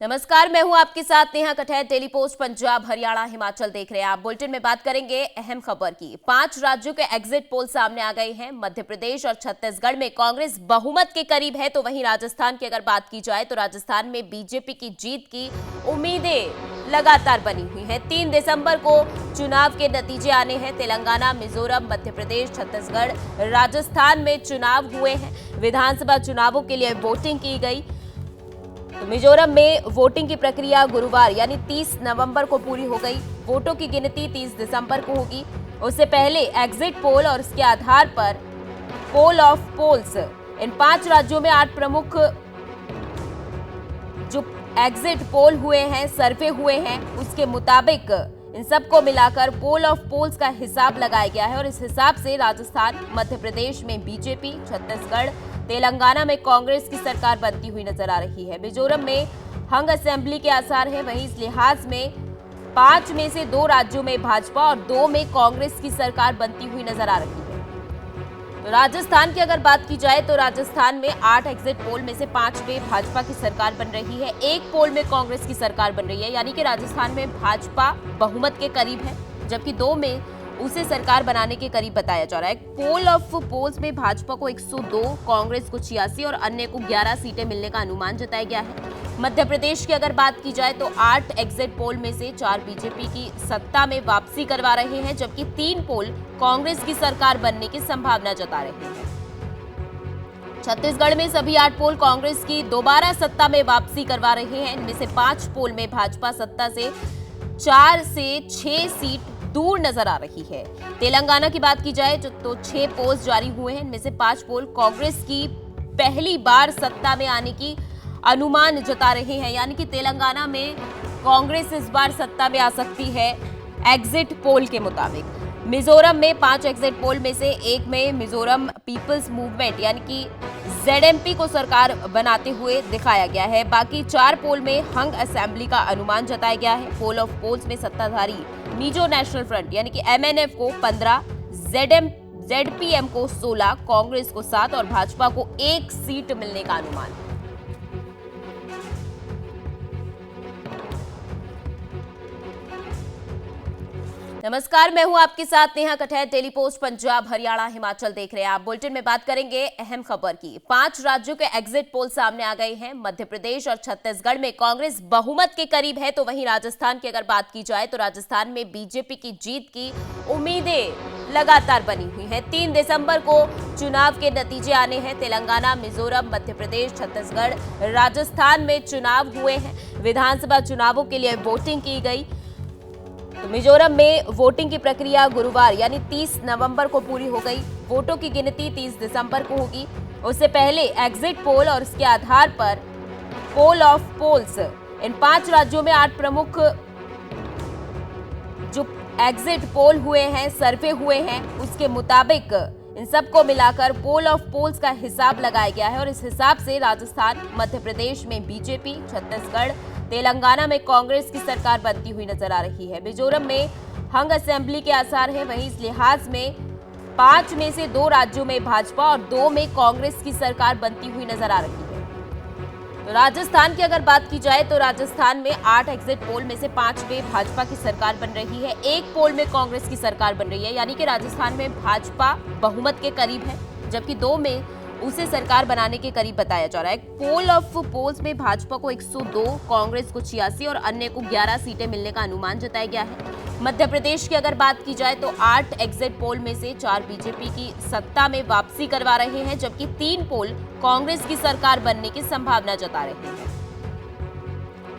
नमस्कार, मैं हूं आपके साथ नेहा कठैत। डेली पोस्ट पंजाब, हरियाणा, हिमाचल देख रहे हैं आप। बुलेटिन में बात करेंगे अहम खबर की। 5 राज्यों के एग्जिट पोल सामने आ गए हैं। मध्य प्रदेश और छत्तीसगढ़ में कांग्रेस बहुमत के करीब है, तो वहीं राजस्थान की अगर बात की जाए तो राजस्थान में बीजेपी की जीत की उम्मीदें लगातार बनी हुई हैं। 3 दिसंबर को चुनाव के नतीजे आने हैं। तेलंगाना, मिजोरम, मध्य प्रदेश, छत्तीसगढ़, राजस्थान में चुनाव हुए हैं। विधानसभा चुनावों के लिए वोटिंग की गई। तो मिजोरम में वोटिंग की प्रक्रिया गुरुवार यानी 30 नवंबर को पूरी हो गई। वोटों की गिनती 30 दिसंबर को होगी। उससे पहले एग्जिट पोल और उसके आधार पर पोल ऑफ पोल्स, इन 5 राज्यों में 8 प्रमुख जो एग्जिट पोल हुए हैं, सर्वे हुए हैं, उसके मुताबिक इन सबको मिलाकर पोल ऑफ पोल्स का हिसाब लगाया गया है। और इस हिसाब से राजस्थान, मध्य प्रदेश में बीजेपी, छत्तीसगढ़, तेलंगाना में कांग्रेस की सरकार बनती हुई नजर आ रही है। मिजोरम में हंग असेंबली के आसार हैं। वहीं इस लिहाज में 5 में से 2 राज्यों में भाजपा और 2 में कांग्रेस की सरकार बनती हुई नजर आ रही है। तो राजस्थान की अगर बात की जाए तो राजस्थान में 8 एग्जिट पोल में से 5 में भाजपा की सरकार बन रही है। 1 पोल में कांग्रेस की सरकार बन रही है, यानी कि राजस्थान में भाजपा बहुमत के करीब है, जबकि 2 में उसे सरकार बनाने के करीब बताया जा रहा है। पोल ऑफ पोल्स में भाजपा को 102, कांग्रेस को 86 और अन्य को 11 सीटें मिलने का अनुमान जताया गया है। मध्य प्रदेश की अगर बात की जाए तो 8 एग्जिट पोल में से 4 बीजेपी की सत्ता में वापसी करवा रहे हैं, जबकि 3 पोल कांग्रेस की सरकार बनने की संभावना जता रहे हैं। छत्तीसगढ़ में सभी 8 पोल कांग्रेस की दोबारा सत्ता में वापसी करवा रहे हैं। इनमें से 5 पोल में भाजपा सत्ता से 4 से 6 सीट दूर नजर आ रही है। तेलंगाना की बात की जाए तो 6 पोल्स जारी हुए हैं। इनमें से 5 पोल कांग्रेस की पहली बार सत्ता में आने की अनुमान जता रहे हैं, यानी कि तेलंगाना में कांग्रेस इस बार सत्ता में आ सकती है एग्जिट पोल के मुताबिक। मिजोरम में 5 एग्जिट पोल में से 1 में मिजोरम पीपल्स मूवमेंट यानी कि ZMP को सरकार बनाते हुए दिखाया गया है। बाकी 4 पोल में हंग असेंबली का अनुमान जताया गया है। पोल ऑफ पोल्स में सत्ताधारी मिजो नेशनल फ्रंट यानी कि MNF को 15, ZPM को 16, कांग्रेस को 7 और भाजपा को 1 सीट मिलने का अनुमान है। नमस्कार, मैं हूं आपके साथ नेहा कठैत। डेली पोस्ट पंजाब, हरियाणा, हिमाचल देख रहे हैं आप। बुलेटिन में बात करेंगे अहम खबर की। 5 राज्यों के एग्जिट पोल सामने आ गए हैं। मध्य प्रदेश और छत्तीसगढ़ में कांग्रेस बहुमत के करीब है, तो वहीं राजस्थान की अगर बात की जाए तो राजस्थान में बीजेपी की जीत की उम्मीदें लगातार बनी हुई हैं। 3 दिसंबर को चुनाव के नतीजे आने हैं। तेलंगाना, मिजोरम, मध्य प्रदेश, छत्तीसगढ़, राजस्थान में चुनाव हुए हैं। विधानसभा चुनावों के लिए वोटिंग की गई। तो मिजोरम में वोटिंग की प्रक्रिया गुरुवार यानी 30 नवंबर को पूरी हो गई। वोटों की गिनती 30 दिसंबर को होगी। उससे पहले एग्जिट पोल और उसके आधार पर पोल ऑफ पोल्स, इन 5 राज्यों में 8 प्रमुख जो एग्जिट पोल हुए हैं, सर्वे हुए हैं, उसके मुताबिक इन सबको मिलाकर पोल ऑफ पोल्स का हिसाब लगाया गया है। और इस हिसाब से राजस्थान, मध्य प्रदेश में बीजेपी, छत्तीसगढ़, तेलंगाना में कांग्रेस की सरकार बनती हुई नजर आ रही है। मिजोरम में हंग असेंबली के आसार हैं। वहीं इस लिहाज में 5 में से 2 राज्यों में भाजपा और 2 में कांग्रेस की सरकार बनती हुई नजर आ रही है। तो राजस्थान की अगर बात की जाए तो राजस्थान में 8 एग्जिट पोल में से 5 में भाजपा की सरकार बन रही है। 1 पोल में कांग्रेस की सरकार बन रही है, यानी कि राजस्थान में भाजपा बहुमत के करीब है, जबकि 2 में उसे सरकार बनाने के करीब बताया जा रहा है। पोल ऑफ पोल्स में भाजपा को 102, कांग्रेस को 86 और अन्य को 11 सीटें मिलने का अनुमान जताया गया है। मध्य प्रदेश की अगर बात की जाए तो 8 एग्जिट पोल में से 4 बीजेपी की सत्ता में वापसी करवा रहे हैं, जबकि 3 पोल कांग्रेस की सरकार बनने की संभावना जता रहे हैं।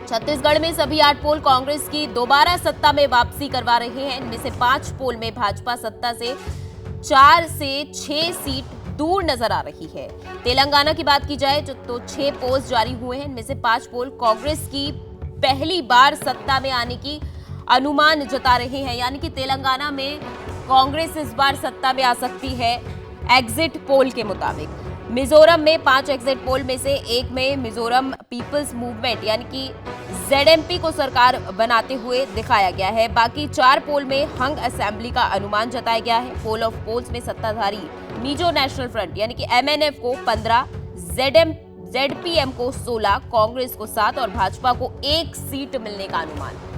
छत्तीसगढ़ में सभी 8 पोल कांग्रेस की दोबारा सत्ता में वापसी करवा रहे हैं। इनमें से 5 पोल में भाजपा सत्ता से 4 से 6 सीट दूर नजर आ रही है। तेलंगाना की बात की जाए तो 6 पोल्स जारी हुए हैं। इनमें से 5 पोल कांग्रेस की पहली बार सत्ता में आने की अनुमान जता रहे हैं, यानी कि तेलंगाना में कांग्रेस इस बार सत्ता में आ सकती है एग्जिट पोल के मुताबिक। मिजोरम में 5 एग्जिट पोल में से 1 में मिजोरम पीपल्स मूवमेंट यानी कि ZMP को सरकार बनाते हुए दिखाया गया है। बाकी 4 पोल में हंग असेंबली का अनुमान जताया गया है। पोल ऑफ पोल्स में सत्ताधारी मिजो नेशनल फ्रंट यानी कि MNF को 15, जेडपीएम को 16, कांग्रेस को 7 और भाजपा को 1 सीट मिलने का अनुमान।